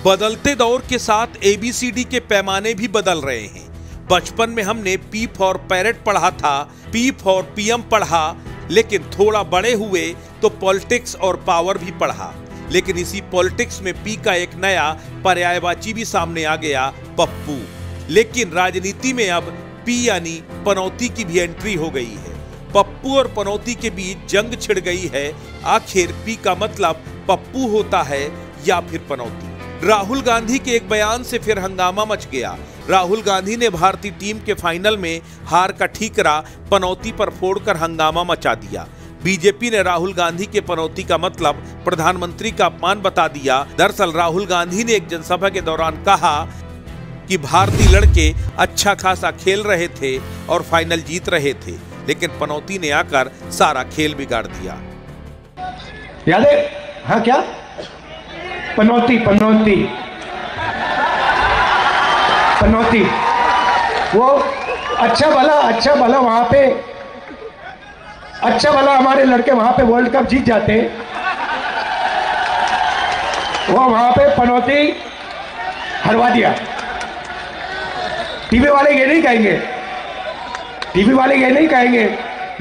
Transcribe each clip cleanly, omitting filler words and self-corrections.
बदलते दौर के साथ ABCD के पैमाने भी बदल रहे हैं। बचपन में हमने P फॉर पैरेट पढ़ा था, P फॉर PM पढ़ा, लेकिन थोड़ा बड़े हुए तो पॉलिटिक्स और पावर भी पढ़ा। लेकिन इसी पॉलिटिक्स में P का एक नया पर्यायवाची भी सामने आ गया, पप्पू। लेकिन राजनीति में अब P यानी पनौती की भी एंट्री हो गई है। पप्पू और पनौती के बीच जंग छिड़ गई है। आखिर P का मतलब पप्पू होता है या फिर पनौती? राहुल गांधी के एक बयान से फिर हंगामा मच गया। राहुल गांधी ने भारतीय टीम के फाइनल में हार का ठीकरा पनौती पर फोड़कर हंगामा मचा दिया। बीजेपी ने राहुल गांधी के पनौती का मतलब प्रधानमंत्री का अपमान बता दिया। दरअसल राहुल गांधी ने एक जनसभा के दौरान कहा कि भारतीय लड़के अच्छा खासा खेल रहे थे और फाइनल जीत रहे थे, लेकिन पनौती ने आकर सारा खेल बिगाड़ दिया। याद है? हाँ, क्या पनौती पनौती पनौती, वो अच्छा भला वहां पे, अच्छा भला हमारे लड़के वहां पे वर्ल्ड कप जीत जाते, वो वहां पे पनौती हरवा दिया। टीवी वाले ये नहीं कहेंगे, टीवी वाले ये नहीं कहेंगे,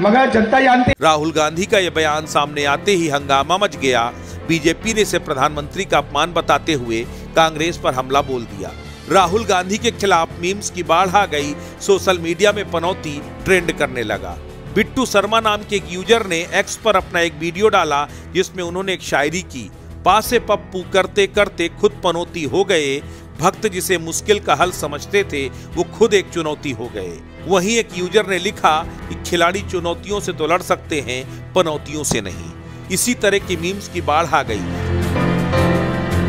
मगर जनता जानती। राहुल गांधी का यह बयान सामने आते ही हंगामा मच गया। बीजेपी ने इसे प्रधानमंत्री का अपमान बताते हुए कांग्रेस पर हमला बोल दिया। राहुल गांधी के खिलाफ मीम्स की बाढ़ आ गई। सोशल मीडिया में पनौती ट्रेंड करने लगा। बिट्टू शर्मा नाम के एक यूजर ने एक्स पर अपना एक वीडियो डाला जिसमें उन्होंने एक शायरी की, पासे पप्पू करते करते खुद पनौती हो गए, भक्त जिसे मुश्किल का हल समझते थे वो खुद एक चुनौती हो गए। वहीं एक यूजर ने लिखा कि खिलाड़ी चुनौतियों से तो लड़ सकते हैं, पनौतियों से नहीं। इसी तरह की मीम्स की बाढ़ आ गई।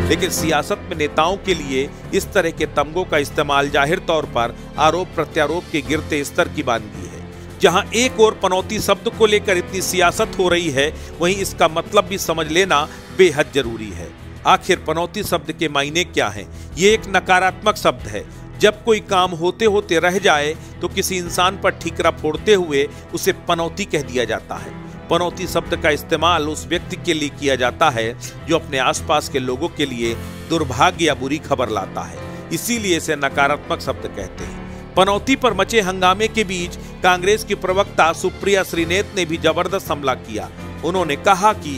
लेकिन सियासत में नेताओं के लिए इस तरह के तमगों का इस्तेमाल जाहिर तौर पर आरोप प्रत्यारोप के गिरते स्तर की वानगी है। जहां एक और पनौती शब्द को लेकर इतनी सियासत हो रही है, वहीं इसका मतलब भी समझ लेना बेहद जरूरी है। आखिर पनौती शब्द के मायने क्या हैं? ये एक नकारात्मक शब्द है। जब कोई काम होते होते रह जाए तो किसी इंसान पर ठीकरा फोड़ते हुए उसे पनौती कह दिया जाता है। पनौती शब्द का इस्तेमाल उस व्यक्ति के लिए किया जाता है जो अपने आसपास के लोगों के लिए दुर्भाग्य या बुरी खबर लाता है, इसीलिए इसे नकारात्मक शब्द कहते हैं। पनौती पर मचे हंगामे के बीच कांग्रेस की प्रवक्ता सुप्रिया श्रीनेत ने भी जबरदस्त हमला किया। उन्होंने कहा कि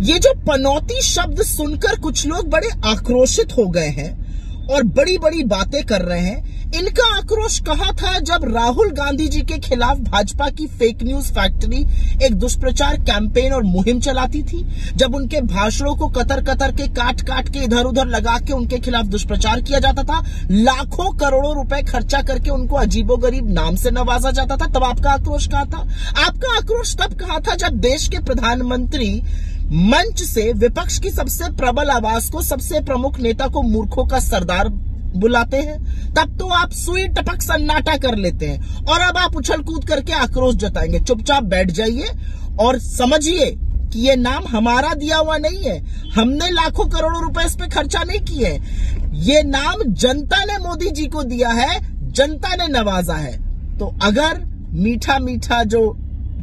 ये जो पनौती शब्द सुनकर कुछ लोग बड़े आक्रोशित हो गए हैं और बड़ी बड़ी बातें कर रहे हैं। इनका आक्रोश कहाँ था जब राहुल गांधी जी के खिलाफ भाजपा की फेक न्यूज फैक्ट्री एक दुष्प्रचार कैंपेन और मुहिम चलाती थी, जब उनके भाषणों को कतर कतर के काट काट के इधर उधर लगा के उनके खिलाफ दुष्प्रचार किया जाता था, लाखों करोड़ों रुपए खर्चा करके उनको अजीबोगरीब नाम से नवाजा जाता था। तब आपका आक्रोश कहाँ था? आपका आक्रोश तब कहाँ था जब देश के प्रधानमंत्री मंच से विपक्ष की सबसे प्रबल आवाज को, सबसे प्रमुख नेता को मूर्खों का सरदार बुलाते हैं। तब तो आप सुई टपक सन्नाटा कर लेते हैं और अब आप उछल कूद करके आक्रोश जताएंगे। चुपचाप बैठ जाइए और समझिए कि ये नाम हमारा दिया हुआ नहीं है, हमने लाखों करोड़ों रुपए इस पे खर्चा नहीं किए। ये नाम जनता ने मोदी जी को दिया है, जनता ने नवाजा है। तो अगर मीठा मीठा जो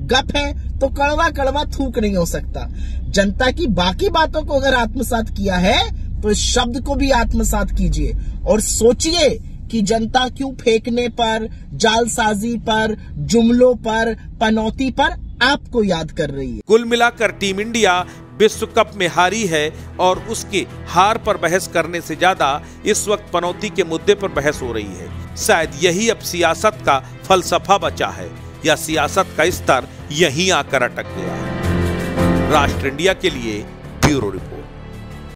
गप है तो कड़वा कड़वा थूक नहीं हो सकता। जनता की बाकी बातों को अगर आत्मसात किया है तो इस शब्द को भी आत्मसात कीजिए और सोचिए कि जनता क्यों फेंकने पर, जालसाजी पर, जुमलों पर, पनौती पर आपको याद कर रही है। कुल मिलाकर टीम इंडिया विश्व कप में हारी है और उसके हार पर बहस करने से ज्यादा इस वक्त पनौती के मुद्दे पर बहस हो रही है। शायद यही अब सियासत का फलसफा बचा है या सियासत का स्तर यहीं आकर अटक गया है। राष्ट्र इंडिया के लिए ब्यूरो रिपोर्ट।